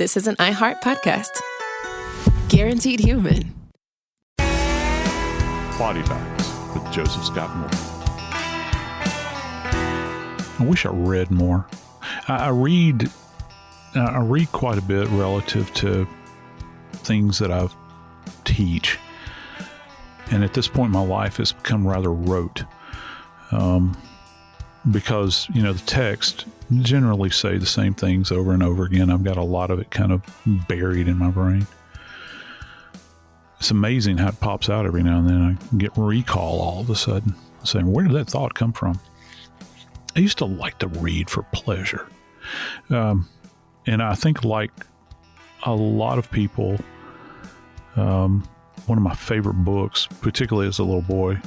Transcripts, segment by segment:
This is an iHeart podcast. Guaranteed human. Body Bags with Joseph Scott Moore. I wish I read more. I read quite a bit relative to things that I teach. And at this point in my life, it's become rather rote. Because, the text generally say the same things over and over again. I've got a lot of it kind of buried in my brain. It's amazing how it pops out every now and then. I get recall all of a sudden saying, where did that thought come from? I used to like to read for pleasure. And I think like a lot of people, one of my favorite books, particularly as a little boy,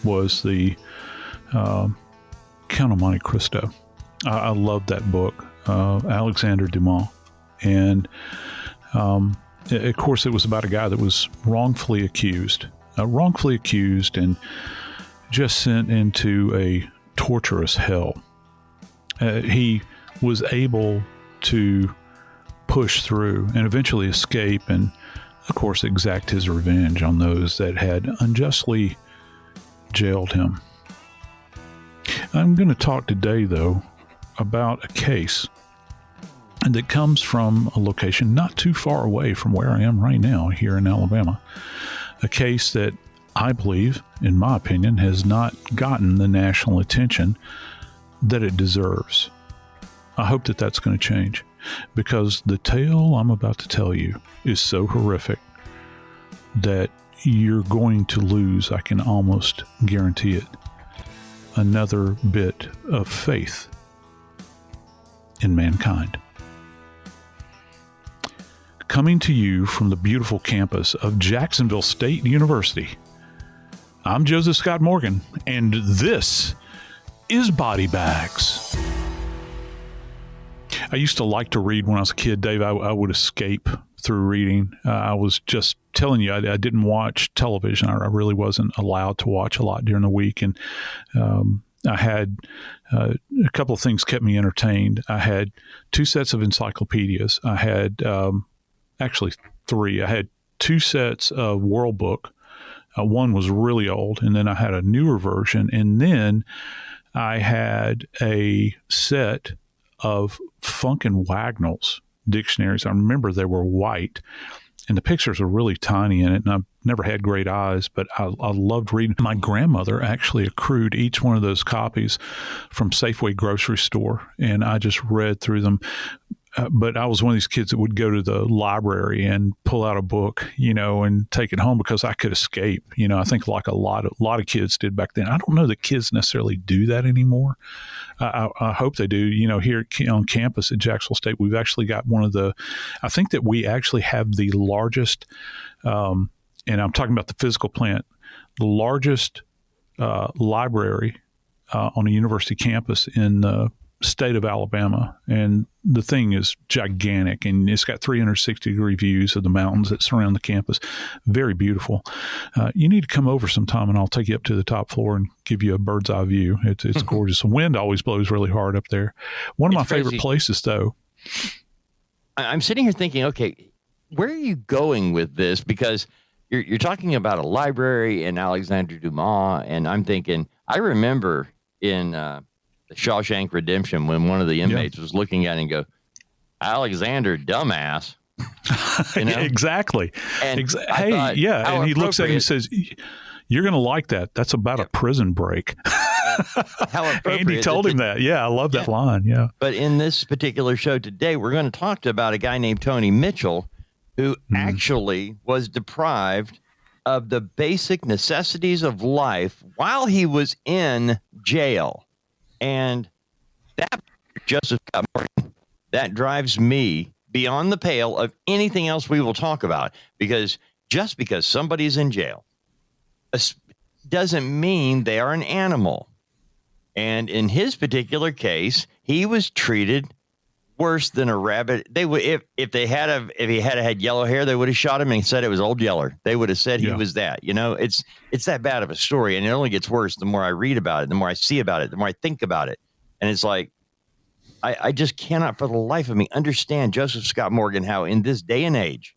was the Count of Monte Cristo. I loved that book, Alexander Dumas. And of course, it was about a guy that was wrongfully accused and just sent into a torturous hell. He was able to push through and eventually escape and, of course, exact his revenge on those that had unjustly jailed him. I'm going to talk today, though, about a case that comes from a location not too far away from where I am right now here in Alabama. A case that I believe, in my opinion, has not gotten the national attention that it deserves. I hope that that's going to change, because the tale I'm about to tell you is so horrific that you're going to lose, I can almost guarantee it, another bit of faith in mankind. Coming to you from the beautiful campus of Jacksonville State University, I'm Joseph Scott Morgan, and this is Body Bags. I used to like to read when I was a kid, Dave. I would escape through reading. I was just telling you, I didn't watch television. I really wasn't allowed to watch a lot during the week. And I had a couple of things kept me entertained. I had 2 sets of encyclopedias. I had actually 3. I had 2 sets of World Book. One was really old, and then I had a newer version. And then I had a set of Funk and Wagnalls dictionaries. I remember they were white, and the pictures are really tiny in it, and I've never had great eyes, but I loved reading. My grandmother actually accrued each one of those copies from Safeway grocery store, and I just read through them. But I was one of these kids that would go to the library and pull out a book, and take it home because I could escape. I think like a lot of kids did back then. I don't know that kids necessarily do that anymore. I hope they do. Here on campus at Jacksonville State, we've actually got I think that we actually have the largest, and I'm talking about the physical plant, the largest library on a university campus in the state of Alabama. And the thing is gigantic, and it's got 360-degree views of the mountains that surround the campus. Very beautiful. You need to come over sometime, and I'll take you up to the top floor and give you a bird's eye view. It's gorgeous. The wind always blows really hard up there. One of my favorite places, though. I'm sitting here thinking, okay, where are you going with this? Because you're talking about a library in Alexander Dumas, and I'm thinking, I remember in the Shawshank Redemption when one of the inmates was looking at it and go, Alexander, dumbass. Exactly. And and he looks at it and says, you're going to like that. That's about a prison break. How appropriate. Andy told him that. Yeah, I love that line. Yeah. But in this particular show today, we're going to talk about a guy named Tony Mitchel, who actually was deprived of the basic necessities of life while he was in jail. And that, Joseph Scott Morgan, that drives me beyond the pale of anything else we will talk about. Because just because somebody's in jail doesn't mean they are an animal. And in his particular case, he was treated worse than a rabbit. They would, if he had had yellow hair, they would have shot him and said it was Old Yeller. They would have said he was that. It's that bad of a story, and it only gets worse the more I read about it, the more I see about it, the more I think about it, and it's like, I just cannot for the life of me understand, Joseph Scott Morgan, how in this day and age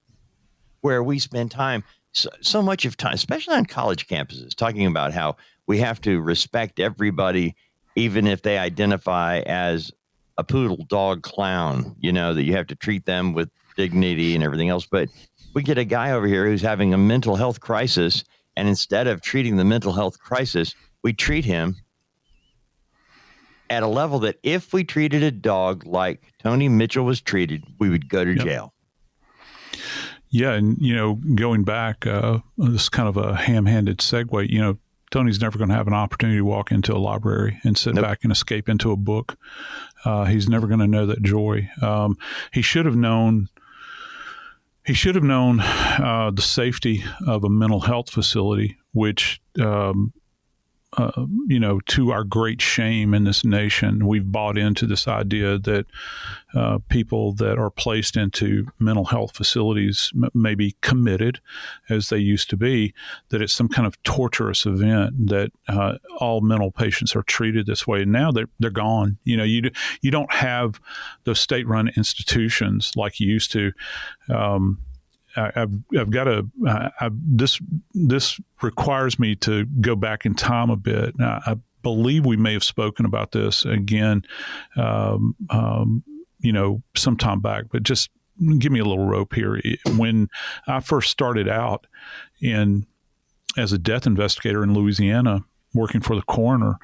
where we spend time, so much of time, especially on college campuses, talking about how we have to respect everybody, even if they identify as a poodle dog clown, that you have to treat them with dignity and everything else. But we get a guy over here who's having a mental health crisis, and instead of treating the mental health crisis, we treat him at a level that if we treated a dog like Tony Mitchell was treated, we would go to jail. Yeah. And, going back, this is kind of a ham-handed segue, Tony's never going to have an opportunity to walk into a library and sit back and escape into a book. He's never going to know that joy. He should have known the safety of a mental health facility, which, to our great shame in this nation, we've bought into this idea that people that are placed into mental health facilities may be committed as they used to be, that it's some kind of torturous event, that all mental patients are treated this way. And now they're gone. You don't have those state-run institutions like you used to. I've got to. This requires me to go back in time a bit. I believe we may have spoken about this again, some time back. But just give me a little rope here. When I first started out as a death investigator in Louisiana, working for the coroner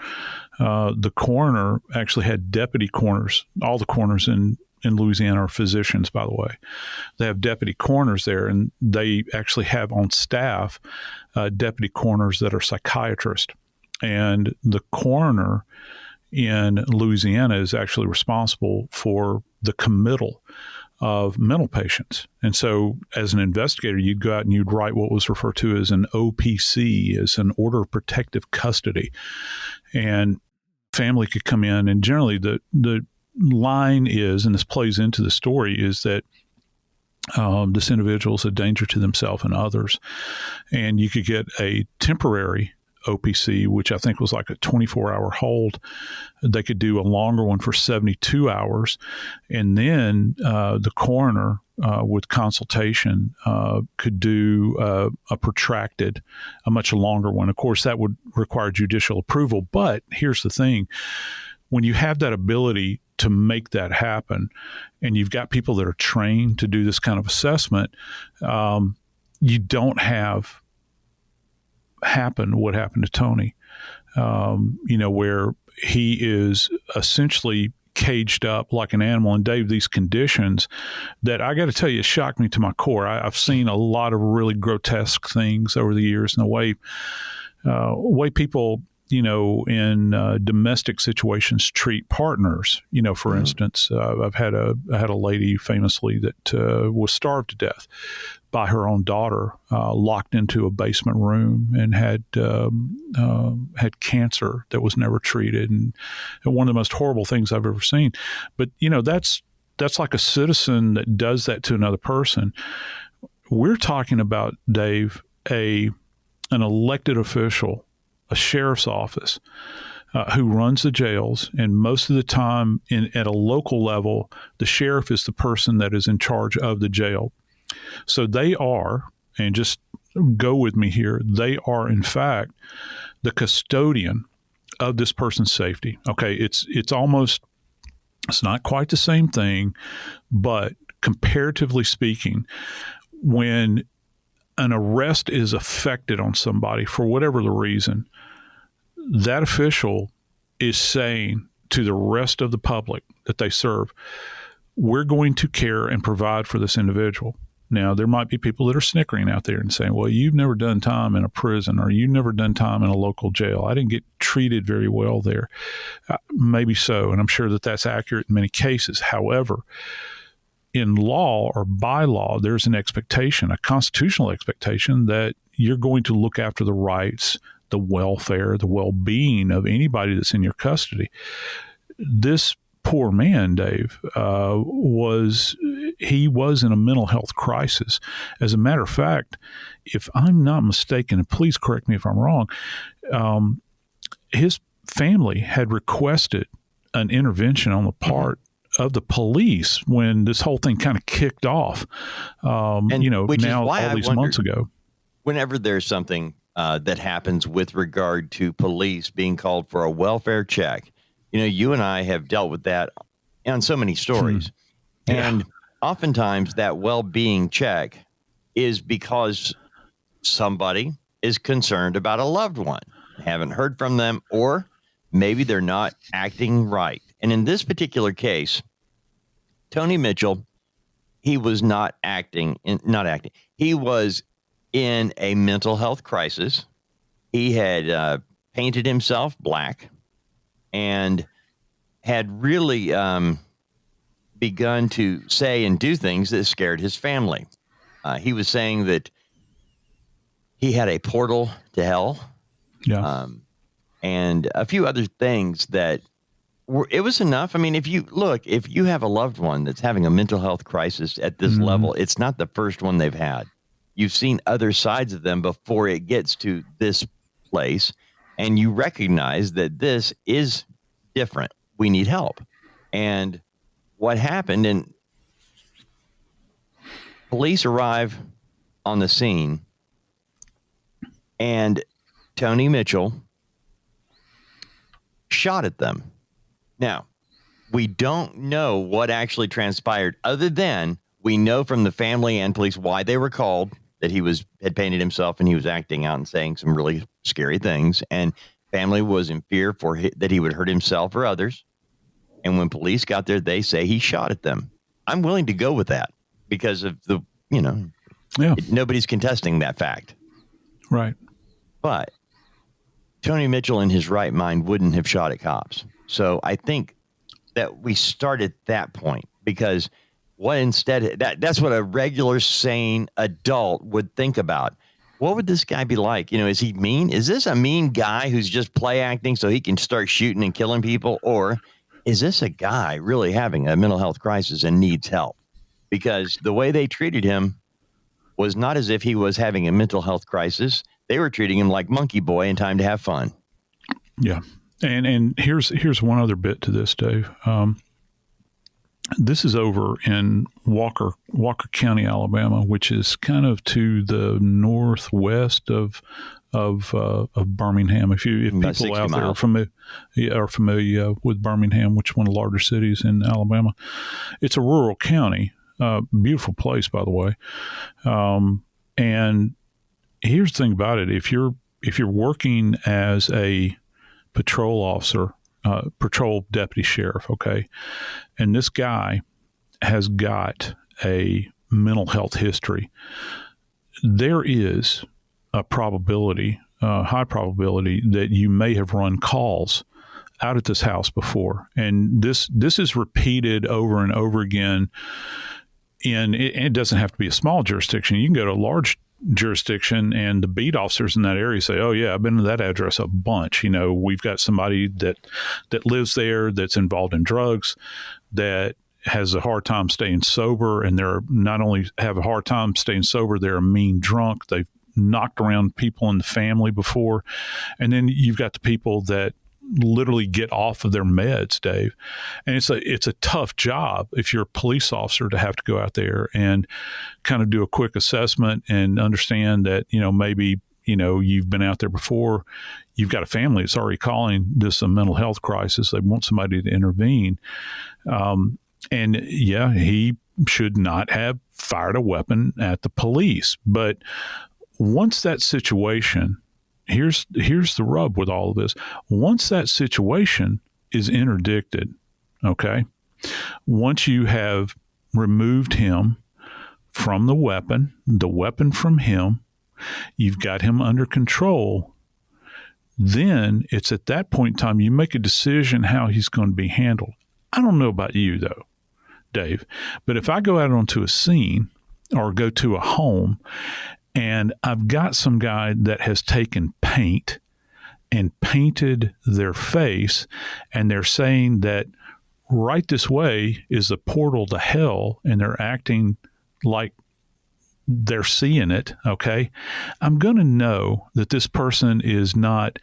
actually had deputy coroners. All the coroners in Louisiana are physicians, by the way. They have deputy coroners there, and they actually have on staff deputy coroners that are psychiatrists. And the coroner in Louisiana is actually responsible for the committal of mental patients. And so as an investigator, you'd go out and you'd write what was referred to as an OPC, as an order of protective custody. And family could come in, and generally the line is, and this plays into the story, is that this individual is a danger to themselves and others. And you could get a temporary OPC, which I think was like a 24-hour hold. They could do a longer one for 72 hours. And then the coroner, with consultation, could do a protracted, a much longer one. Of course, that would require judicial approval. But here's the thing. When you have that ability to make that happen, and you've got people that are trained to do this kind of assessment, you don't have happen what happened to Tony, where he is essentially caged up like an animal. And Dave, these conditions that I got to tell you, shocked me to my core. I've seen a lot of really grotesque things over the years, and the way people, in domestic situations treat partners. For instance, I've had a lady famously that was starved to death by her own daughter, locked into a basement room, and had cancer that was never treated, and one of the most horrible things I've ever seen. But that's like a citizen that does that to another person. We're talking about, Dave, an elected official, a sheriff's office, who runs the jails, and most of the time at a local level, the sheriff is the person that is in charge of the jail. So they are, and just go with me here, they are in fact the custodian of this person's safety. Okay, it's not quite the same thing, but comparatively speaking, when an arrest is effected on somebody for whatever the reason, that official is saying to the rest of the public that they serve, we're going to care and provide for this individual. Now, there might be people that are snickering out there and saying, well, you've never done time in a prison, or you've never done time in a local jail. I didn't get treated very well there. Maybe so, and I'm sure that that's accurate in many cases. However, in law or by law, there's an expectation, a constitutional expectation, that you're going to look after the rights, the welfare, the well-being of anybody that's in your custody. This poor man, Dave, was in a mental health crisis. As a matter of fact, if I'm not mistaken, and please correct me if I'm wrong, his family had requested an intervention on the part of the police when this whole thing kind of kicked off, which now is why all I these wonder, months ago. Whenever there's something that happens with regard to police being called for a welfare check, you and I have dealt with that on so many stories. And oftentimes that well-being check is because somebody is concerned about a loved one, haven't heard from them, or maybe they're not acting right. And in this particular case, Tony Mitchel, he was not acting. He was in a mental health crisis. He had painted himself black and had really begun to say and do things that scared his family. He was saying that he had a portal to hell. Yeah. And a few other things that it was enough. I mean, if you have a loved one that's having a mental health crisis at this level, it's not the first one they've had. You've seen other sides of them before it gets to this place, and you recognize that this is different. We need help. And what happened, and police arrive on the scene, and Tony Mitchel shot at them. Now, we don't know what actually transpired, other than we know from the family and police why they were called, that he had painted himself and he was acting out and saying some really scary things. And family was in fear that he would hurt himself or others. And when police got there, they say he shot at them. I'm willing to go with that because of nobody's contesting that fact. Right. But Tony Mitchel in his right mind wouldn't have shot at cops. So I think that we start at that point, because that's what a regular sane adult would think about. What would this guy be like? Is he mean? Is this a mean guy who's just play acting so he can start shooting and killing people? Or is this a guy really having a mental health crisis and needs help? Because the way they treated him was not as if he was having a mental health crisis. They were treating him like Monkey Boy and Time to Have Fun. Yeah. And here's one other bit to this, Dave. This is over in Walker County, Alabama, which is kind of to the northwest of Birmingham. If people out there are familiar with Birmingham, which is one of the larger cities in Alabama, it's a rural county. Beautiful place, by the way. And here's the thing about it: if you're working as a patrol officer, patrol deputy sheriff, okay, and this guy has got a mental health history, there is a probability, high probability, that you may have run calls out at this house before. And this is repeated over and over again. And it doesn't have to be a small jurisdiction. You can go to a large jurisdiction, and the beat officers in that area say, "Oh yeah, I've been to that address a bunch. We've got somebody that lives there that's involved in drugs, that has a hard time staying sober, and they're not only have a hard time staying sober, they're a mean drunk. They've knocked around people in the family before." And then you've got the people that literally get off of their meds, Dave. And it's a tough job if you're a police officer to have to go out there and kind of do a quick assessment and understand that, maybe, you've been out there before. You've got a family that's already calling this a mental health crisis. They want somebody to intervene. And yeah, he should not have fired a weapon at the police. But once that situation, here's the rub with all of this. Once that situation is interdicted, okay, once you have removed him from the weapon from him, you've got him under control, then it's at that point in time you make a decision how he's going to be handled. I don't know about you, though, Dave, but if I go out onto a scene or go to a home and I've got some guy that has taken paint and painted their face, and they're saying that right this way is the portal to hell, and they're acting like they're seeing it, okay, I'm going to know that this person is not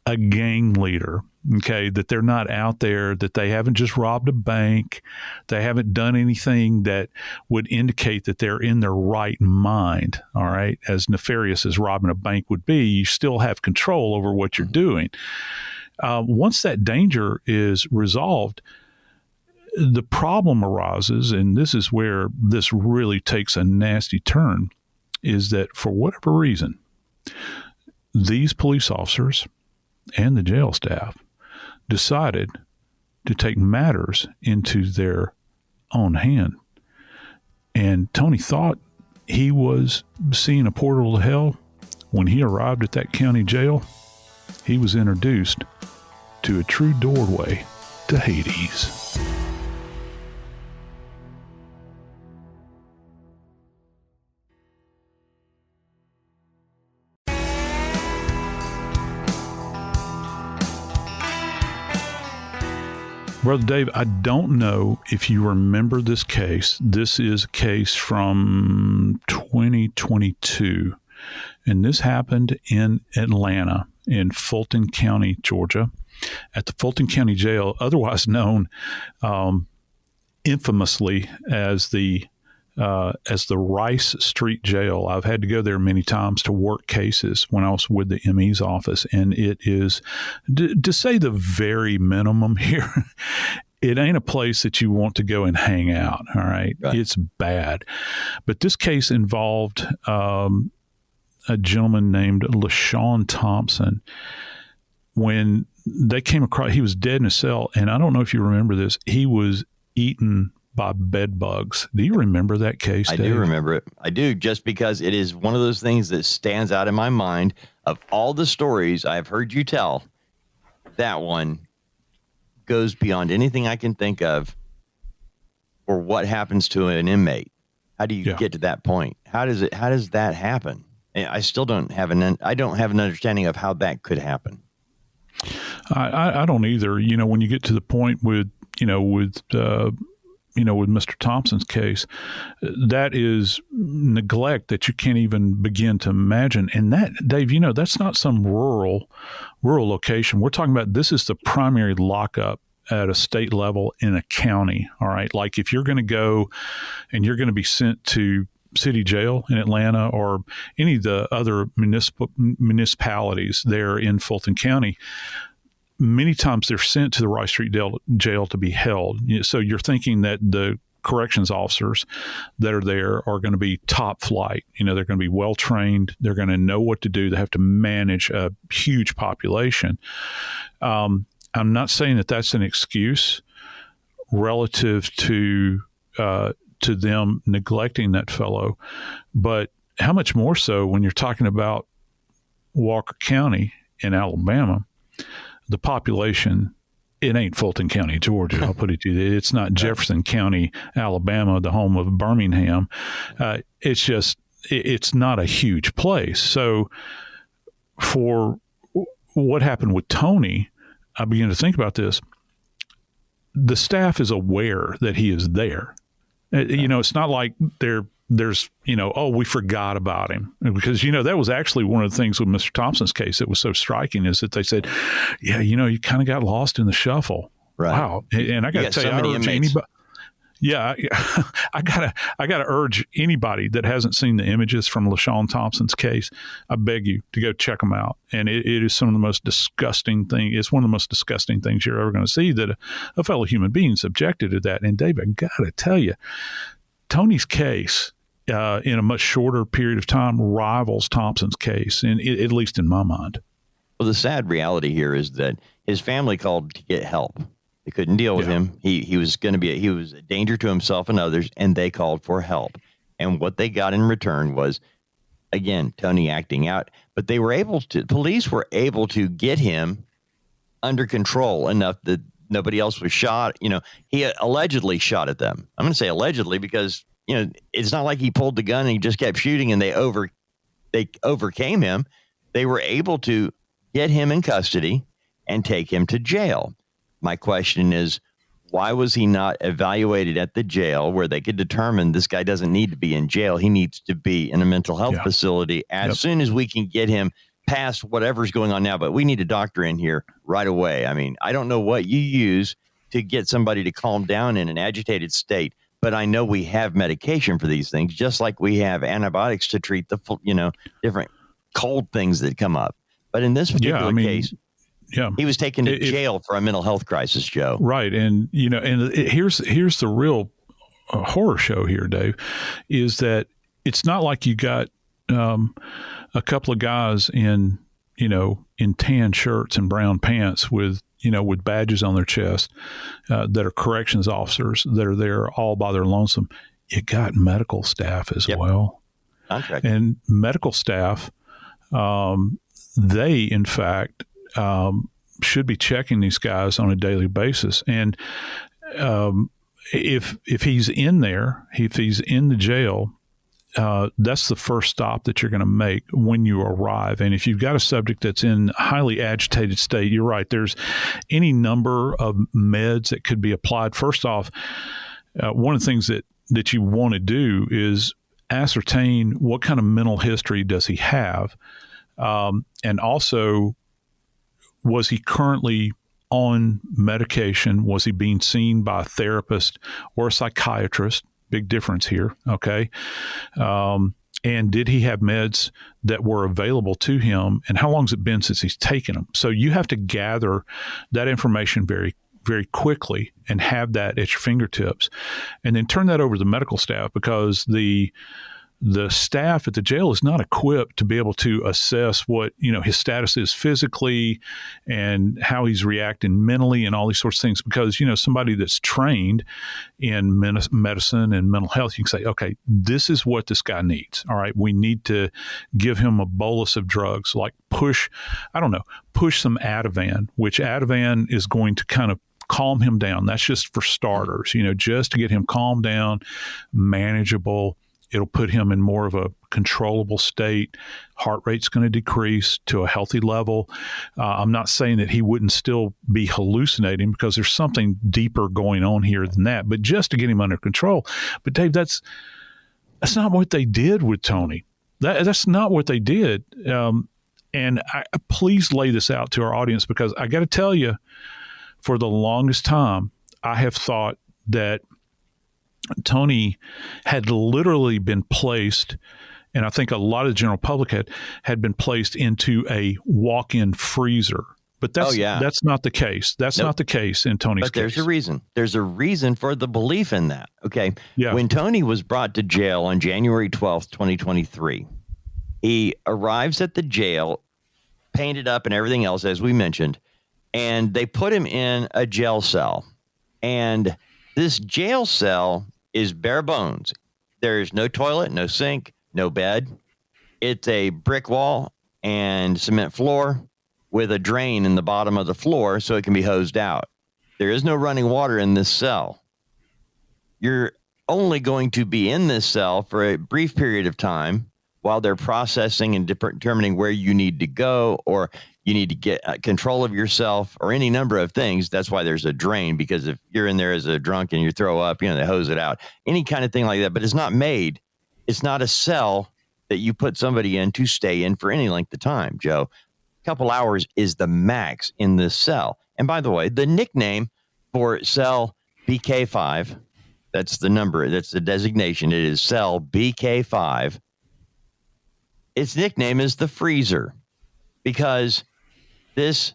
a gang leader. okay, that they're not out there, that they haven't just robbed a bank, they haven't done anything that would indicate that they're in their right mind, all right? As nefarious as robbing a bank would be, you still have control over what you're doing. Once that danger is resolved, the problem arises, and this is where this really takes a nasty turn, is that for whatever reason, these police officers and the jail staff decided to take matters into their own hand. And Tony thought he was seeing a portal to hell. When he arrived at that county jail, he was introduced to a true doorway to Hades. Brother Dave, I don't know if you remember this case. This is a case from 2022, and this happened in Atlanta, in Fulton County, Georgia, at the Fulton County Jail, otherwise known infamously as the Rice Street Jail. I've had to go there many times to work cases when I was with the ME's office, and it is, to say the very minimum here, it ain't a place that you want to go and hang out, all right? It's bad. But this case involved a gentleman named LaShawn Thompson. When they came across, he was dead in a cell, and I don't know if you remember this, he was eaten by bed bugs. Do you remember that case, Dave? I do remember it. I do, just because it is one of those things that stands out in my mind. Of all the stories I've heard you tell, that one goes beyond anything I can think of for what happens to an inmate. How do you get to that point? How does that happen? And I still don't have an understanding of how that could happen. I don't either. You know, when you get to the point with Mr. Thompson's case, that is neglect that you can't even begin to imagine. And that, Dave, that's not some rural location. We're talking about, this is the primary lockup at a state level in a county. All right. Like if you're going to go and you're going to be sent to city jail in Atlanta or any of the other municipalities there in Fulton County, many times they're sent to the Rice Street jail to be held. So you're thinking that the corrections officers that are there are going to be top flight. They're going to be well trained. They're going to know what to do. They have to manage a huge population. I'm not saying that that's an excuse relative to them neglecting that fellow, but how much more so when you're talking about Walker County in Alabama. The population, it ain't Fulton County, Georgia. I'll put it to you. It's not Jefferson County, Alabama, the home of Birmingham. It's not a huge place. So for what happened with Tony, I began to think about this. The staff is aware that he is there. It's not like there's, we forgot about him. Because, that was actually one of the things with Mr. Thompson's case that was so striking, is that they said, you kind of got lost in the shuffle. Right. Wow. And I got to tell you, I urge anybody. Yeah, I gotta urge anybody that hasn't seen the images from LaShawn Thompson's case, I beg you to go check them out. And it is some of the most disgusting thing. It's one of the most disgusting things you're ever going to see, that a fellow human being subjected to that. And Dave, I gotta tell you, Tony's case, in a much shorter period of time, rivals Thompson's case, at least in my mind. Well, the sad reality here is that his family called to get help. They couldn't deal with him. He was a danger to himself and others, and they called for help. And what they got in return was, again, Tony acting out. But police were able to get him under control enough that nobody else was shot. He allegedly shot at them. I'm going to say allegedly because, it's not like he pulled the gun and he just kept shooting and they overcame him. They were able to get him in custody and take him to jail. My question is, why was he not evaluated at the jail where they could determine this guy doesn't need to be in jail? He needs to be in a mental health facility as soon as we can get him past whatever's going on now, but we need a doctor in here right away. I mean, I don't know what you use to get somebody to calm down in an agitated state, but I know we have medication for these things, just like we have antibiotics to treat the, different cold things that come up. But in this particular case, he was taken to jail for a mental health crisis, Joe. Right. And, here's the real horror show here, Dave, is that it's not like you got a couple of guys in tan shirts and brown pants with badges on their chest that are corrections officers that are there all by their lonesome. You got medical staff as well. Contract. And medical staff, they, in fact, should be checking these guys on a daily basis. And if he's in there, if he's in the jail, that's the first stop that you're going to make when you arrive. And if you've got a subject that's in a highly agitated state, you're right, there's any number of meds that could be applied. First off, one of the things that you want to do is ascertain what kind of mental history does he have. And also, was he currently on medication? Was he being seen by a therapist or a psychiatrist? Big difference here, okay? And did he have meds that were available to him? And how long has it been since he's taken them? So you have to gather that information very, very quickly and have that at your fingertips. And then turn that over to the medical staff, because the staff at the jail is not equipped to be able to assess what, his status is physically and how he's reacting mentally and all these sorts of things. Because, somebody that's trained in medicine and mental health, you can say, okay, this is what this guy needs. All right. We need to give him a bolus of drugs, like push some Ativan, which Ativan is going to kind of calm him down. That's just for starters, just to get him calmed down, manageable. It'll put him in more of a controllable state. Heart rate's going to decrease to a healthy level. I'm not saying that he wouldn't still be hallucinating, because there's something deeper going on here than that, but just to get him under control. But Dave, that's not what they did with Tony. That's not what they did. And please lay this out to our audience, because I got to tell you, for the longest time, I have thought that Tony had literally been placed, and I think a lot of the general public had been placed into a walk-in freezer. But that's not the case. That's not the case in Tony's case. But there's a reason. There's a reason for the belief in that. Okay. Yeah. When Tony was brought to jail on January 12th, 2023, he arrives at the jail, painted up and everything else, as we mentioned, and they put him in a jail cell. And this jail cell is bare bones. There's no toilet, no sink, no bed. It's a brick wall and cement floor with a drain in the bottom of the floor so it can be hosed out. There is no running water in this cell. You're only going to be in this cell for a brief period of time while they're processing and determining where you need to go, or you need to get control of yourself, or any number of things. That's why there's a drain, because if you're in there as a drunk and you throw up, they hose it out, any kind of thing like that. But it's not a cell that you put somebody in to stay in for any length of time, Joe. A couple hours is the max in this cell. And by the way, the nickname for cell BK5, that's the number, that's the designation. It is cell BK5. Its nickname is the freezer, because this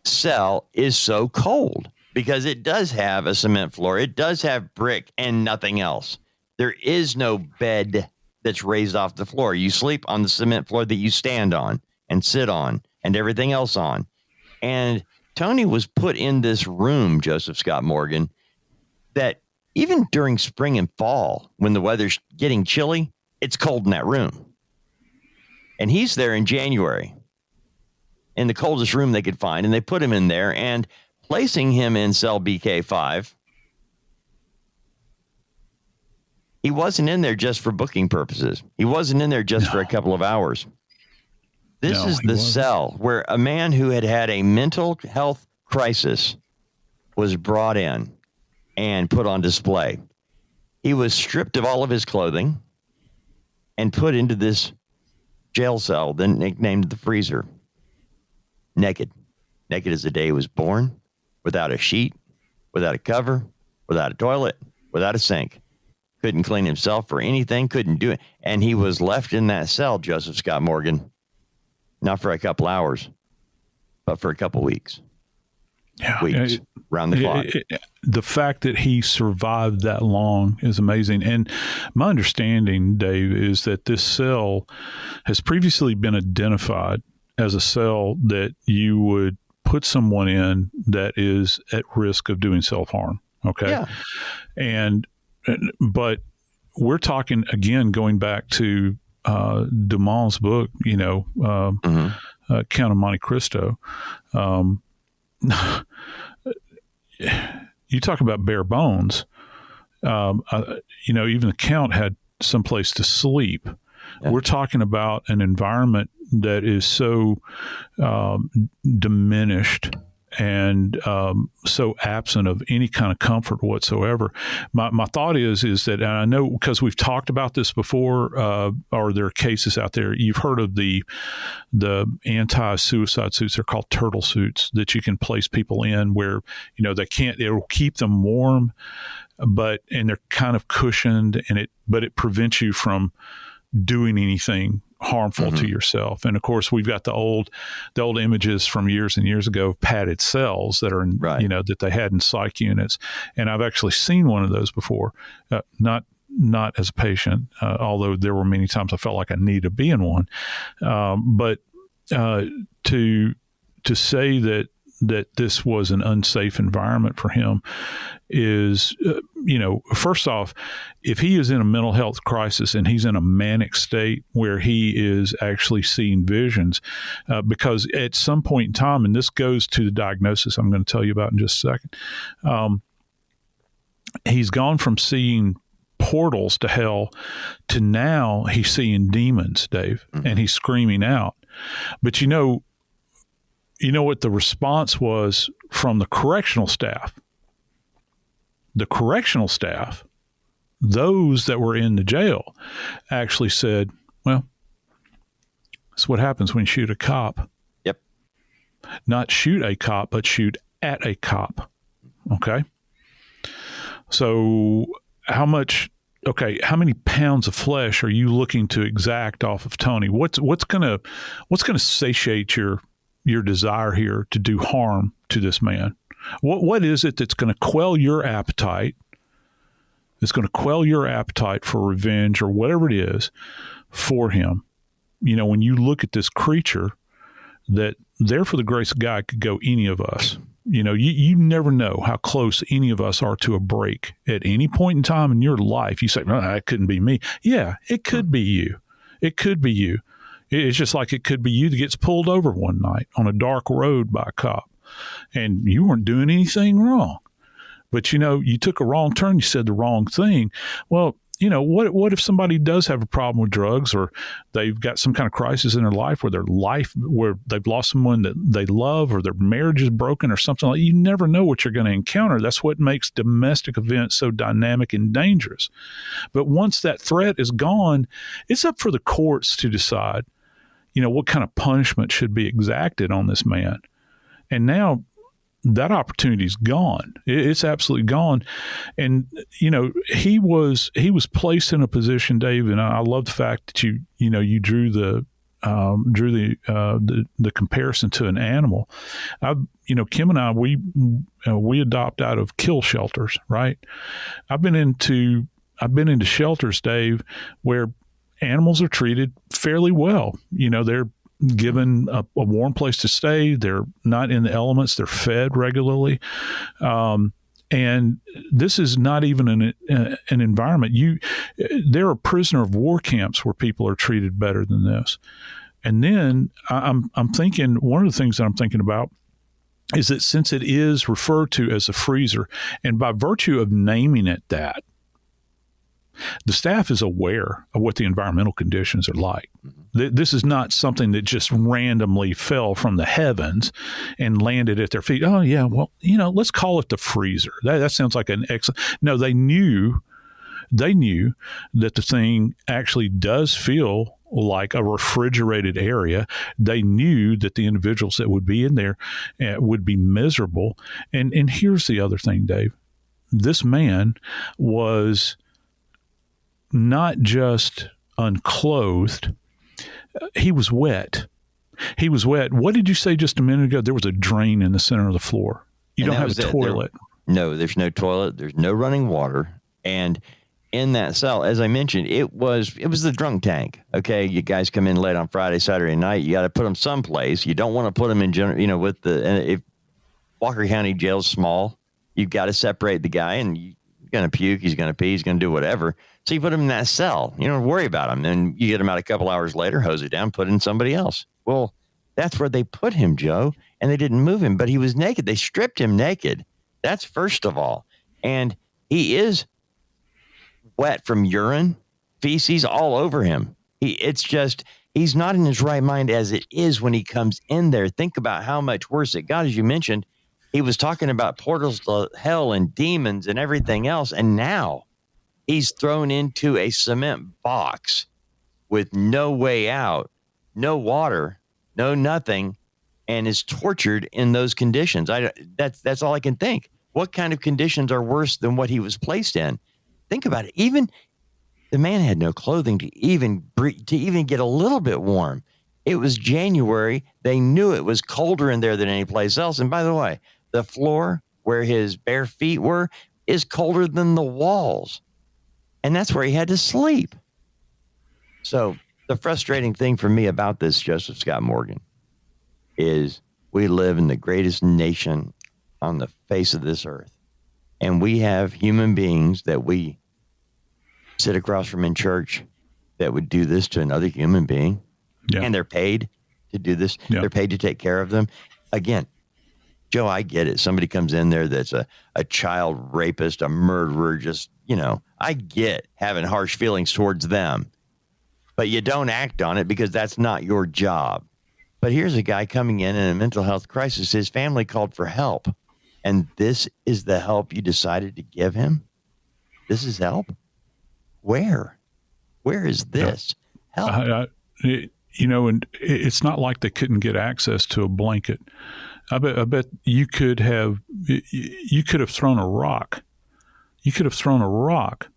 cell is so cold, because it does have a cement floor. It does have brick and nothing else. There is no bed that's raised off the floor. You sleep on the cement floor that you stand on and sit on and everything else on. And Tony was put in this room, Joseph Scott Morgan, that even during spring and fall, when the weather's getting chilly, it's cold in that room. And he's there in January in the coldest room they could find. And they put him in there, and placing him in cell BK5, he wasn't in there just for booking purposes. He wasn't in there just for a couple of hours. This is the cell where a man who had had a mental health crisis was brought in and put on display. He was stripped of all of his clothing and put into this jail cell, then nicknamed the freezer. Naked as the day he was born, without a sheet, without a cover, without a toilet, without a sink. Couldn't clean himself for anything, couldn't do it. And he was left in that cell, Joseph Scott Morgan, not for a couple hours, but for a couple weeks. Yeah, weeks, round the clock. The fact that he survived that long is amazing. And my understanding, Dave, is that this cell has previously been identified as a cell that you would put someone in that is at risk of doing self-harm. Okay. Yeah. But we're talking, again, going back to Dumont's book, Count of Monte Cristo. You talk about bare bones. Even the Count had someplace to sleep. Yeah. We're talking about an environment that is so diminished and so absent of any kind of comfort whatsoever. My thought is that, and I know because we've talked about this before, or there are cases out there. You've heard of the anti-suicide suits. They're called turtle suits that you can place people in where they can't. It will keep them warm, and they're kind of cushioned, but it prevents you from doing anything harmful to yourself. And of course, we've got the old images from years and years ago of padded cells that are in, that they had in psych units. And I've actually seen one of those before, not as a patient, although there were many times I felt like I needed to be in one. But to say that this was an unsafe environment for him is, first off, if he is in a mental health crisis and he's in a manic state where he is actually seeing visions, because at some point in time, and this goes to the diagnosis I'm going to tell you about in just a second, he's gone from seeing portals to hell to now he's seeing demons, Dave, and he's screaming out. But you know what the response was from the correctional staff? The correctional staff, those that were in the jail, actually said, well, that's what happens when you shoot a cop. Yep. Not shoot a cop, but shoot at a cop. Okay? So how many pounds of flesh are you looking to exact off of Tony? What's gonna satiate your desire here to do harm to this man? What is it that's going to quell your appetite? It's going to quell your appetite for revenge or whatever it is for him. When you look at this creature that there for the grace of God could go any of us. You never know how close any of us are to a break at any point in time in your life. You say, well, that couldn't be me. Yeah, it could be you. It could be you. It's just like it could be you that gets pulled over one night on a dark road by a cop and you weren't doing anything wrong. But, you took a wrong turn. You said the wrong thing. Well, what if somebody does have a problem with drugs or they've got some kind of crisis in their life where they've lost someone that they love or their marriage is broken or something like that? You never know what you're going to encounter. That's what makes domestic events so dynamic and dangerous. But once that threat is gone, it's up for the courts to decide what kind of punishment should be exacted on this man. And now that opportunity is gone. It's absolutely gone. And, he was placed in a position, Dave, and I love the fact that you drew the comparison to an animal. Kim and I, we adopt out of kill shelters, right? I've been into shelters, Dave, where animals are treated fairly well. They're given a warm place to stay. They're not in the elements. They're fed regularly. And this is not even an environment. There are prisoner of war camps where people are treated better than this. And then I'm thinking, one of the things that I'm thinking about is that since it is referred to as a freezer, and by virtue of naming it that, the staff is aware of what the environmental conditions are like. This is not something that just randomly fell from the heavens and landed at their feet. Oh, yeah, well, let's call it the freezer. That sounds like an excellent. No, they knew that the thing actually does feel like a refrigerated area. They knew that the individuals that would be in there would be miserable. And here's the other thing, Dave. This man was not just unclothed, he was wet. He was wet. What did you say just a minute ago? There was a drain in the center of the floor. You don't have a toilet. No, there's no toilet. There's no running water. And in that cell, as I mentioned, it was the drunk tank. Okay, you guys come in late on Friday, Saturday night. You got to put them someplace. You don't want to put them in general. With if Walker County Jail's small, you've got to separate the guy, and you're going to puke. He's going to pee. He's going to do whatever. So you put him in that cell. You don't worry about him. And you get him out a couple hours later, hose it down, put in somebody else. Well, that's where they put him, Joe, and they didn't move him, but he was naked. They stripped him naked. That's first of all. And he is wet from urine, feces all over him. He's not in his right mind as it is when he comes in there. Think about how much worse it got. As you mentioned, he was talking about portals to hell and demons and everything else. And now he's thrown into a cement box with no way out, no water, no nothing, and is tortured in those conditions. That's all I can think. What kind of conditions are worse than what he was placed in? Think about it. Even the man had no clothing to even get a little bit warm. It was January. They knew it was colder in there than any place else. And by the way, the floor where his bare feet were is colder than the walls. And that's where he had to sleep. So the frustrating thing for me about this, Joseph Scott Morgan, is we live in the greatest nation on the face of this earth. And we have human beings that we sit across from in church that would do this to another human being. Yeah. And they're paid to do this. Yeah. They're paid to take care of them. Again, Joe, I get it. Somebody comes in there that's a child rapist, a murderer, I get having harsh feelings towards them. But you don't act on it because that's not your job. But here's a guy coming in a mental health crisis. His family called for help. And this is the help you decided to give him? This is help? Where is this help? And it's not like they couldn't get access to a blanket. I bet you could have thrown a rock. You could have thrown a rock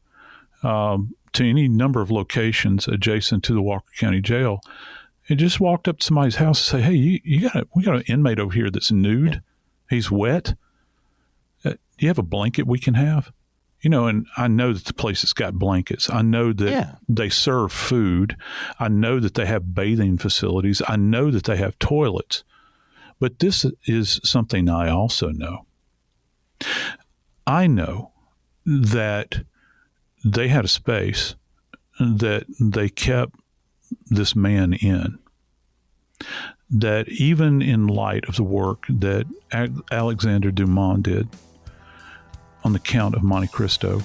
to any number of locations adjacent to the Walker County Jail, and just walked up to somebody's house and say, "Hey, we got an inmate over here that's nude. Yeah. He's wet. Do you have a blanket we can have?" And I know that the place has got blankets. I know that they serve food. I know that they have bathing facilities. I know that they have toilets. But this is something I also know. I know that they had a space that they kept this man in. That even in light of the work that Alexander Dumas did on the Count of Monte Cristo,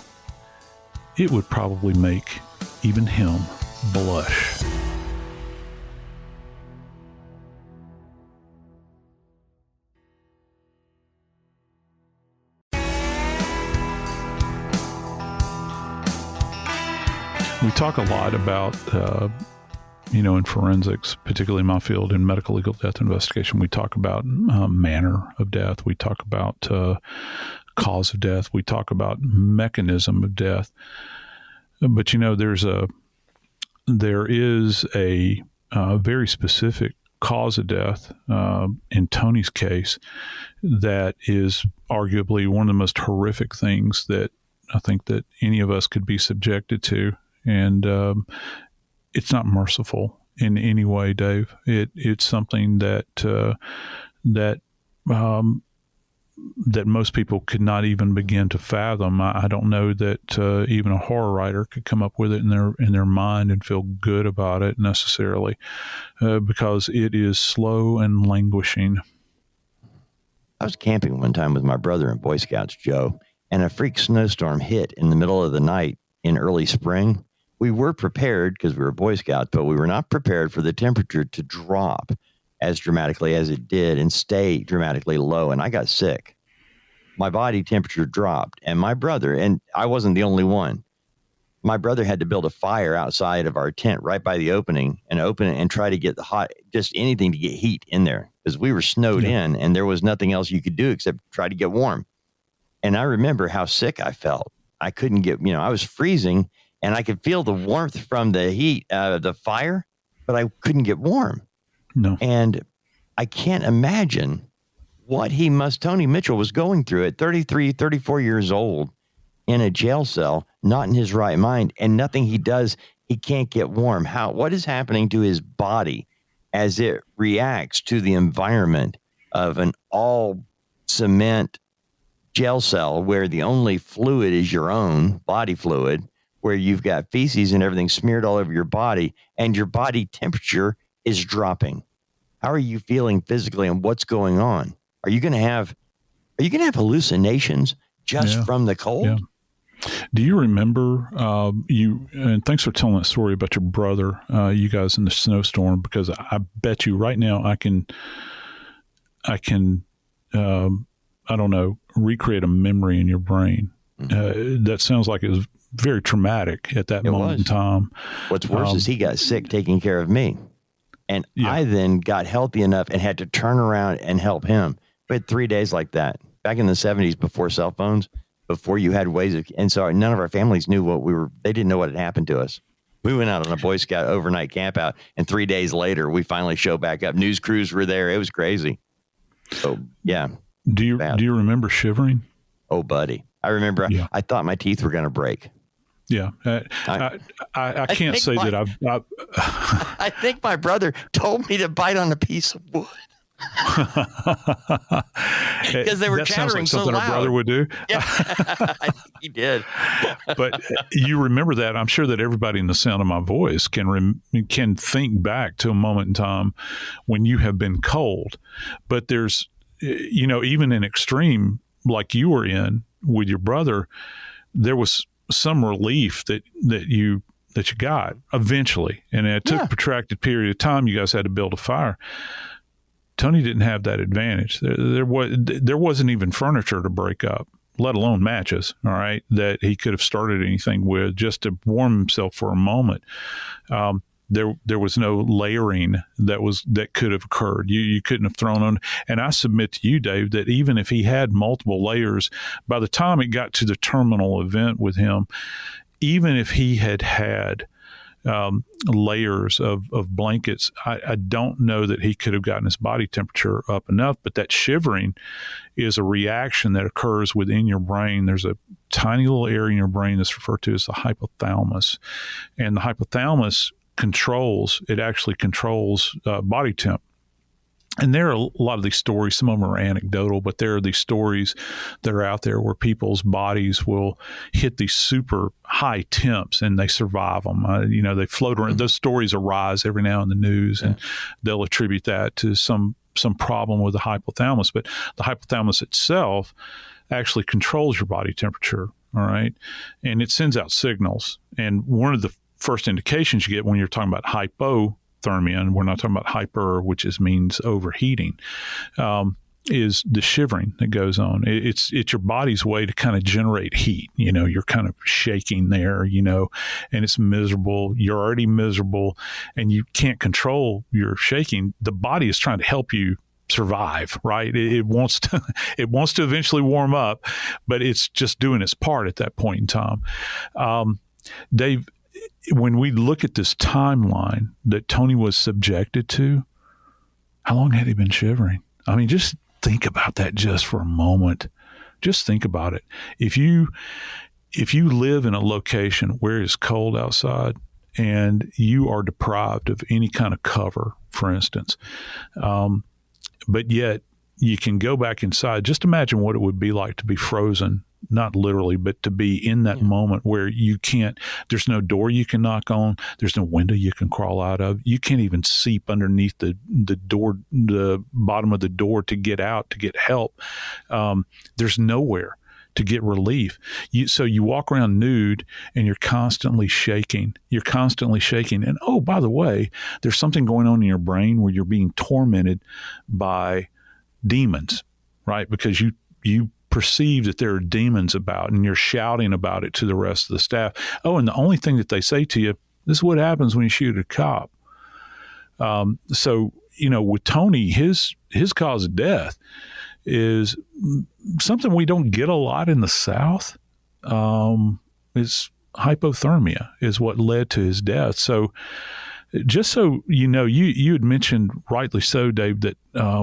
it would probably make even him blush. We talk a lot about, in forensics, particularly in my field, in medical legal death investigation, we talk about manner of death. We talk about cause of death. We talk about mechanism of death. But, there is a very specific cause of death in Tony's case that is arguably one of the most horrific things that I think that any of us could be subjected to. And it's not merciful in any way, Dave. It's something that most people could not even begin to fathom. I don't know that even a horror writer could come up with it in their mind and feel good about it necessarily, because it is slow and languishing. I was camping one time with my brother in Boy Scouts, Joe, and a freak snowstorm hit in the middle of the night in early spring. We were prepared because we were Boy Scouts, but we were not prepared for the temperature to drop as dramatically as it did and stay dramatically low. And I got sick. My body temperature dropped, and my brother, and I wasn't the only one, my brother had to build a fire outside of our tent right by the opening and open it and try to get the hot, just anything to get heat in there because we were snowed in and there was nothing else you could do except try to get warm. And I remember how sick I felt. I couldn't get, I was freezing and I could feel the warmth from the heat of the fire, but I couldn't get warm. No. And I can't imagine what Tony Mitchel was going through at 33, 34 years old in a jail cell, not in his right mind, and nothing he does, he can't get warm. What is happening to his body as it reacts to the environment of an all cement jail cell where the only fluid is your own body fluid, where you've got feces and everything smeared all over your body and your body temperature is dropping? How are you feeling physically and what's going on? Are you going to have hallucinations just from the cold? Yeah. Do you remember and thanks for telling that story about your brother, you guys in the snowstorm, because I bet you right now I can I don't know, recreate a memory in your brain. That sounds like it was very traumatic at that moment in time. What's worse is he got sick taking care of me. And I then got healthy enough and had to turn around and help him. We had 3 days like that back in the 70s before cell phones, before you had ways of, and so none of our families knew they didn't know what had happened to us. We went out on a Boy Scout overnight camp out, and 3 days later, we finally showed back up. News crews were there. It was crazy. So, yeah. Do you remember shivering? Oh, buddy. I remember I thought my teeth were going to break. Yeah. I can't say that I've I think my brother told me to bite on a piece of wood. Because they were chattering so loud. Something a brother would do. Yeah, I think he did. But you remember that. I'm sure that everybody in the sound of my voice can think back to a moment in time when you have been cold. But there's, even in extreme like you were in with your brother, there was some relief that you got eventually, and it took a protracted period of time. You guys had to build a fire. Tony didn't have that advantage. There wasn't even furniture to break up, let alone matches. All right, that he could have started anything with just to warm himself for a moment. There was no layering that could have occurred. You couldn't have thrown on. And I submit to you, Dave, that even if he had multiple layers, by the time it got to the terminal event with him, even if he had layers of blankets, I don't know that he could have gotten his body temperature up enough. But that shivering is a reaction that occurs within your brain. There's a tiny little area in your brain that's referred to as the hypothalamus, and the hypothalamus actually controls body temp. And there are a lot of these stories, some of them are anecdotal, but there are these stories that are out there where people's bodies will hit these super high temps and they survive them. They float around. Those stories arise every now in the news, and they'll attribute that to some problem with the hypothalamus. But the hypothalamus itself actually controls your body temperature, all right? And it sends out signals. And one of the first indications you get when you're talking about hypothermia, and we're not talking about hyper, which means overheating, is the shivering that goes on. It's your body's way to kind of generate heat. You're kind of shaking there, and it's miserable. You're already miserable, and you can't control your shaking. The body is trying to help you survive, right? It wants to eventually warm up, but it's just doing its part at that point in time. Dave, when we look at this timeline that Tony was subjected to, how long had he been shivering? I mean, just think about that just for a moment. Just think about it. If you live in a location where it's cold outside and you are deprived of any kind of cover, for instance, but yet you can go back inside, just imagine what it would be like to be frozen, not literally, but to be in that moment where there's no door you can knock on. There's no window you can crawl out of. You can't even seep underneath the door, the bottom of the door to get out, to get help. There's nowhere to get relief. So you walk around nude and you're constantly shaking. And oh, by the way, there's something going on in your brain where you're being tormented by demons, right? Because you perceive that there are demons about, and you're shouting about it to the rest of the staff. Oh, and the only thing that they say to you, this is what happens when you shoot a cop. So, with Tony, his cause of death is something we don't get a lot in the South. Is hypothermia is what led to his death. So just so you had mentioned, rightly so, Dave, that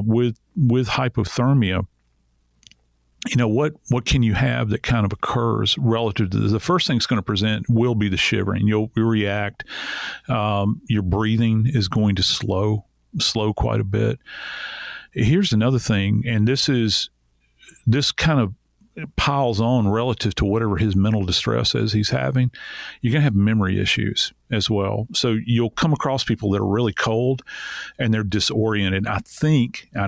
with hypothermia, what can you have that kind of occurs relative to the first thing it's going to present will be the shivering. You'll react. Your breathing is going to slow quite a bit. Here's another thing, and this kind of piles on relative to whatever his mental distress is he's having. You're going to have memory issues as well. So you'll come across people that are really cold and they're disoriented. I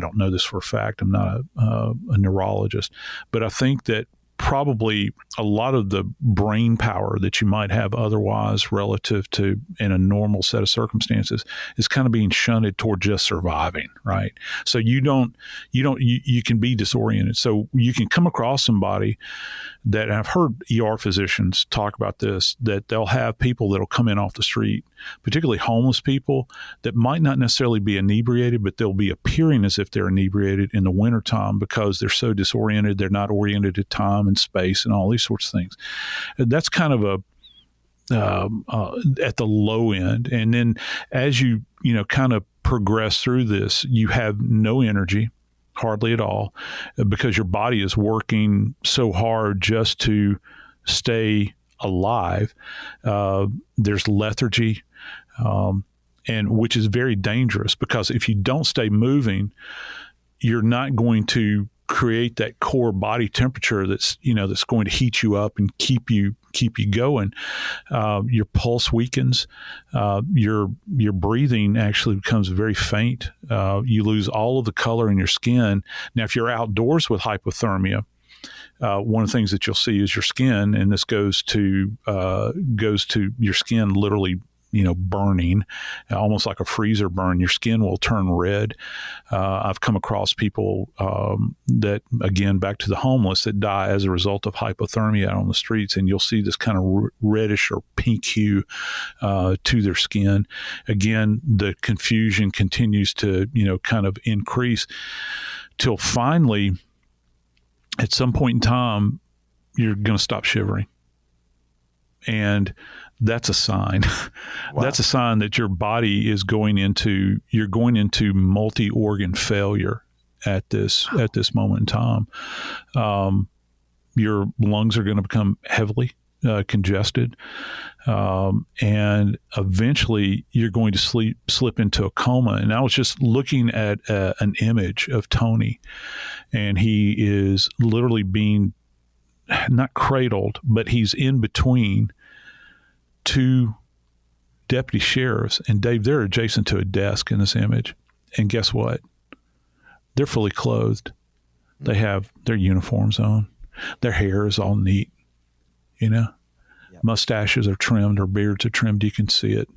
don't know this for a fact, I'm not a neurologist, but I think that probably a lot of the brain power that you might have otherwise relative to in a normal set of circumstances is kind of being shunted toward just surviving, right? So you can be disoriented. So you can come across somebody that, and I've heard ER physicians talk about this, that they'll have people that'll come in off the street, particularly homeless people that might not necessarily be inebriated, but they'll be appearing as if they're inebriated in the wintertime because they're so disoriented. They're not oriented to time and space and all these sorts of things. That's kind of at the low end. And then as you kind of progress through this, you have no energy, hardly at all, because your body is working so hard just to stay alive. There's lethargy, and which is very dangerous, because if you don't stay moving, you're not going to create that core body temperature that's going to heat you up and keep you going. Your pulse weakens. Your breathing actually becomes very faint. You lose all of the color in your skin. Now, if you're outdoors with hypothermia, one of the things that you'll see is your skin, and this goes to your skin literally burning, almost like a freezer burn. Your skin will turn red. I've come across people that, again, back to the homeless, that die as a result of hypothermia out on the streets, and you'll see this kind of reddish or pink hue to their skin. Again, the confusion continues to, kind of increase till finally, at some point in time, you're going to stop shivering. And that's a sign. Wow. That's a sign that your body is going into multi-organ failure at this moment in time. Your lungs are going to become heavily congested, and eventually you're going to slip into a coma. And I was just looking at an image of Tony, and he is literally being not cradled, but he's in between two deputy sheriffs. And Dave, they're adjacent to a desk in this image. And guess what? They're fully clothed. They have their uniforms on. Their hair is all neat, Yep. Mustaches are trimmed, their beards are trimmed. You can see it.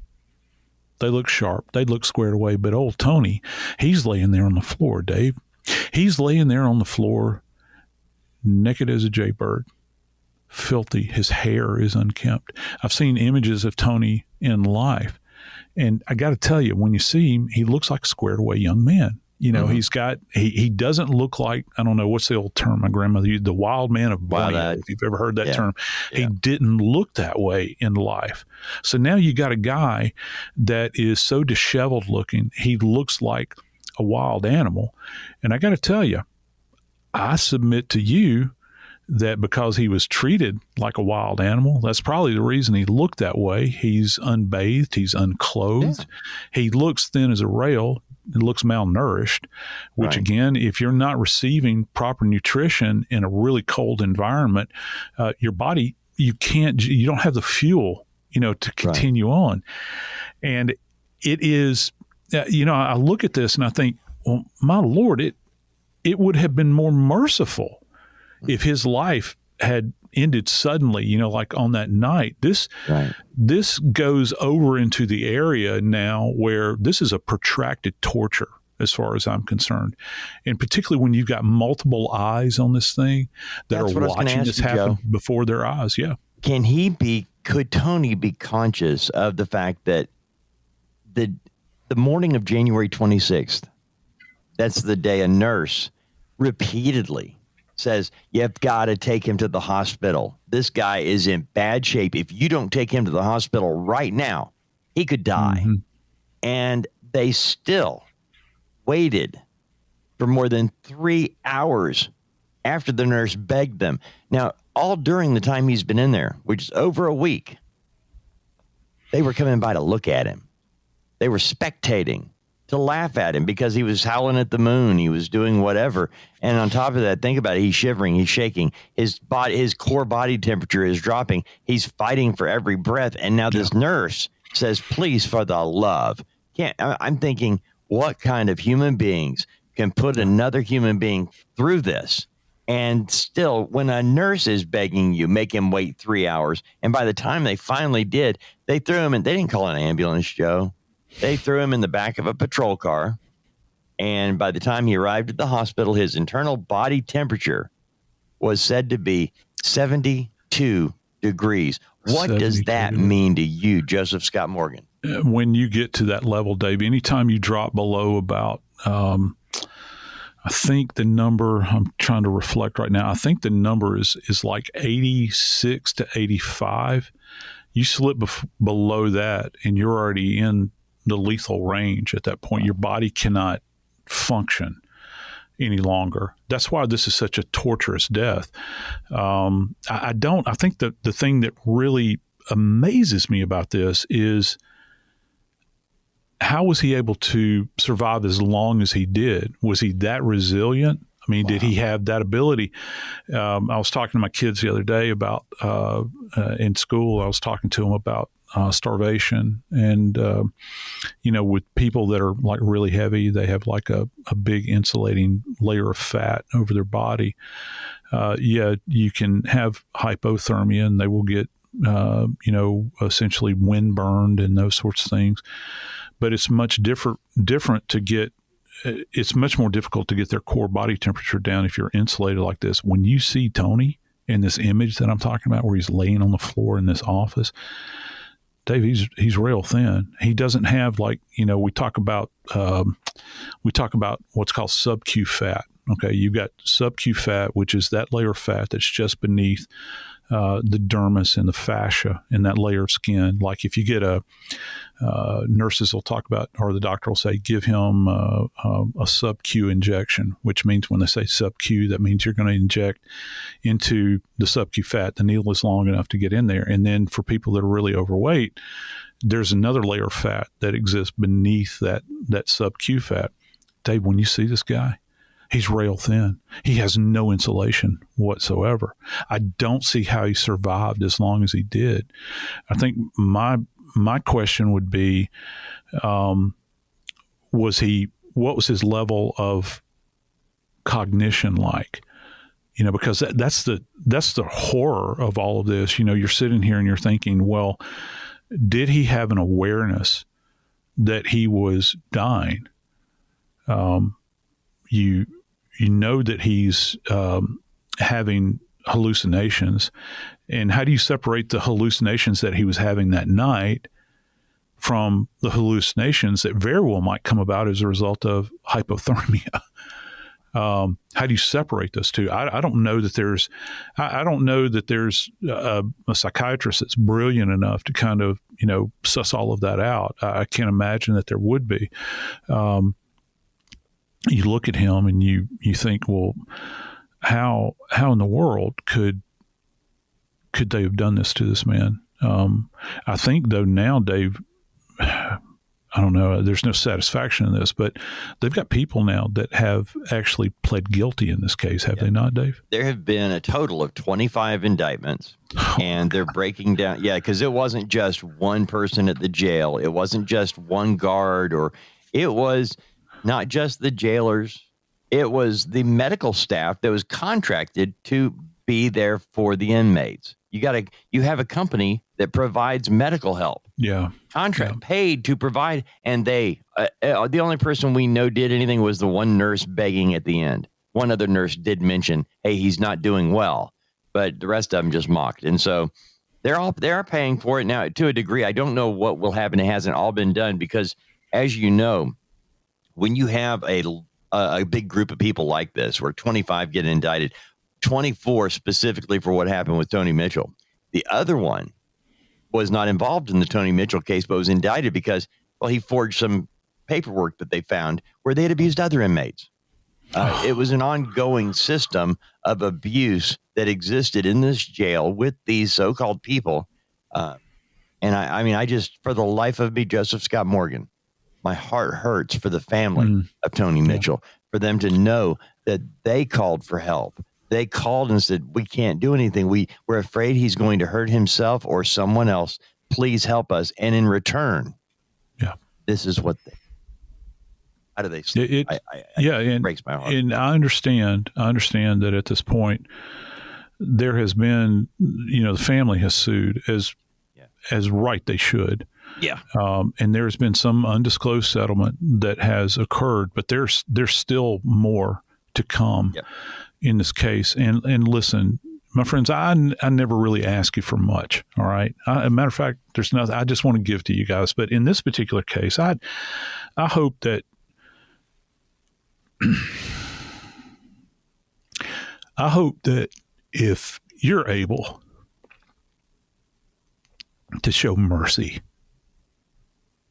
They look sharp. They look squared away. But old Tony, he's laying there on the floor, Dave. He's laying there on the floor, naked as a jaybird, filthy. His hair is unkempt. I've seen images of Tony in life, and I got to tell you, when you see him, he looks like a squared away young man. He doesn't look like, I don't know, what's the old term my grandmother used, the wild man of Borneo, if you've ever heard that term. Yeah. He didn't look that way in life. So now you got a guy that is so disheveled looking, he looks like a wild animal. And I got to tell you, I submit to you that because he was treated like a wild animal, that's probably the reason he looked that way. He's unbathed. He's unclothed. Yeah. He looks thin as a rail. He looks malnourished, which again, if you're not receiving proper nutrition in a really cold environment, your body, you don't have the fuel, to continue on. And it is, I look at this and I think, well, my Lord, it would have been more merciful if his life had ended suddenly, like on that night. This goes over into the area now where this is a protracted torture. as far as I'm concerned. And particularly when you've got multiple eyes on this thing that That's are what I was gonna watching ask this you, happen Joe. before their eyes. Yeah. Could Tony be conscious of the fact that the morning of January 26th, that's the day a nurse repeatedly says, you've got to take him to the hospital. This guy is in bad shape. If you don't take him to the hospital right now, he could die. Mm-hmm. And they still waited for more than 3 hours after the nurse begged them. Now, all during the time he's been in there, which is over a week, they were coming by to look at him. They were spectating, to laugh at him because he was howling at the moon. He was doing whatever. And on top of that, think about it. He's shivering. He's shaking. His core body temperature is dropping. He's fighting for every breath. And now this nurse says, please, for the love. I'm thinking, what kind of human beings can put another human being through this? And still, when a nurse is begging you, make him wait 3 hours. And by the time they finally did, they threw him in. They didn't call an ambulance, Joe. They threw him in the back of a patrol car. And by the time he arrived at the hospital, his internal body temperature was said to be 72 degrees. What does that mean to you, Joseph Scott Morgan? When you get to that level, Dave, anytime you drop below about, I think the number, I'm trying to reflect right now, I think the number is like 86 to 85. You slip below that and you're already in the lethal range at that point. Your body cannot function any longer. That's why this is such a torturous death. I think that the thing that really amazes me about this is how was he able to survive as long as he did? Was he that resilient? I mean, did he have that ability? I was talking to my kids the other day about, in school, I was talking to them about starvation. And, with people that are like really heavy, they have like a big insulating layer of fat over their body. You can have hypothermia and they will get, essentially wind burned and those sorts of things. But it's much different to get. It's much more difficult to get their core body temperature down if you're insulated like this. When you see Tony in this image that I'm talking about, where he's laying on the floor in this office, Dave, he's rail thin. He doesn't have we talk about what's called sub-Q fat. Okay, you've got sub-Q fat, which is that layer of fat that's just beneath the dermis and the fascia in that layer of skin. Like if you get nurses will talk about, or the doctor will say, give him a sub-Q injection, which means when they say sub-Q, that means you're going to inject into the sub-Q fat. The needle is long enough to get in there. And then for people that are really overweight, there's another layer of fat that exists beneath that sub-Q fat. Dave, when you see this guy, he's rail thin. He has no insulation whatsoever. I don't see how he survived as long as he did. I think my question would be, what was his level of cognition like? Because that's the horror of all of this. You're sitting here and you're thinking, well, did he have an awareness that he was dying? You know that he's having hallucinations. And how do you separate the hallucinations that he was having that night from the hallucinations that very well might come about as a result of hypothermia? How do you separate those two? I don't know that there's a psychiatrist that's brilliant enough to kind of, suss all of that out. I can't imagine that there would be. You look at him and you think, well, how in the world could they have done this to this man? I think though now, Dave, I don't know, there's no satisfaction in this, but they've got people now that have actually pled guilty in this case, have they not, Dave? There have been a total of 25 indictments, and they're breaking down. Yeah, because it wasn't just one person at the jail. It wasn't just one guard, or it was not just the jailers. It was the medical staff that was contracted to be there for the inmates. You have a company that provides medical help. Yeah. Contract paid to provide. And the only person we know did anything was the one nurse begging at the end. One other nurse did mention, hey, he's not doing well, but the rest of them just mocked. And so they are paying for it now to a degree. I don't know what will happen. It hasn't all been done because, as you know, when you have a big group of people like this, where 25 get indicted, 24 specifically for what happened with Tony Mitchell. The other one was not involved in the Tony Mitchell case, but was indicted because, well, he forged some paperwork that they found where they had abused other inmates. It was an ongoing system of abuse that existed in this jail with these so-called people. And I just, for the life of me, Joseph Scott Morgan, my heart hurts for the family of Tony Mitchell, for them to know that they called for help. They called and said, we can't do anything. We're afraid he's going to hurt himself or someone else. Please help us. And in return, this is what how do they sleep? It breaks my heart. And I understand that at this point, there has been, the family has sued as right they should. Yeah. And there's been some undisclosed settlement that has occurred, but there's still more to come in this case. And listen, my friends, I never really ask you for much. All right. As a matter of fact, there's nothing I just want to give to you guys. But in this particular case, I hope that if you're able to show mercy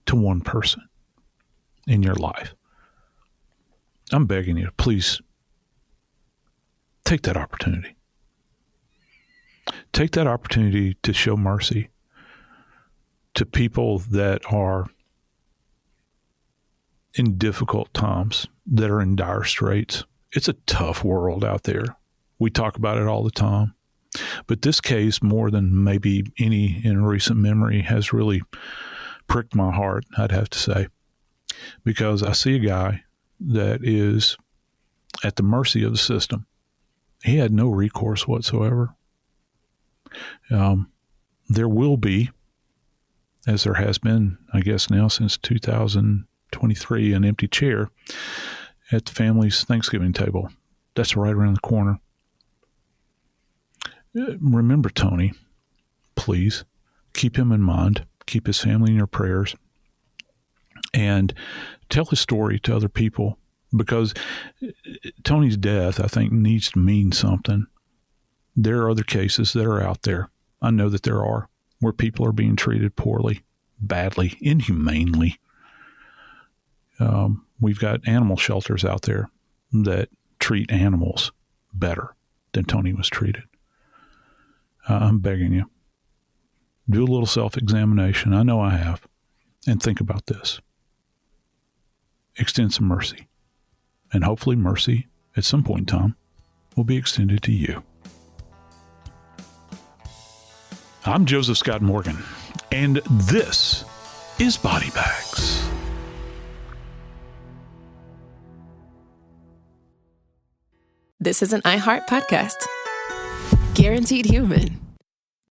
to one person in your life, I'm begging you to please take that opportunity. Take that opportunity to show mercy to people that are in difficult times, that are in dire straits. It's a tough world out there. We talk about it all the time. But this case, more than maybe any in recent memory, has really pricked my heart, I'd have to say, because I see a guy that is at the mercy of the system. He had no recourse whatsoever. There will be, as there has been, I guess now since 2023, an empty chair at the family's Thanksgiving table. That's right around the corner. Remember Tony, please. Keep him in mind. Keep his family in your prayers. And tell his story to other people, because Tony's death, I think, needs to mean something. There are other cases that are out there. I know that there are, where people are being treated poorly, badly, inhumanely. We've got animal shelters out there that treat animals better than Tony was treated. I'm begging you, do a little self-examination. I know I have. And think about this. Extend some mercy. And hopefully mercy, at some point in time, will be extended to you. I'm Joseph Scott Morgan, and this is Body Bags. This is an iHeart podcast. Guaranteed Human.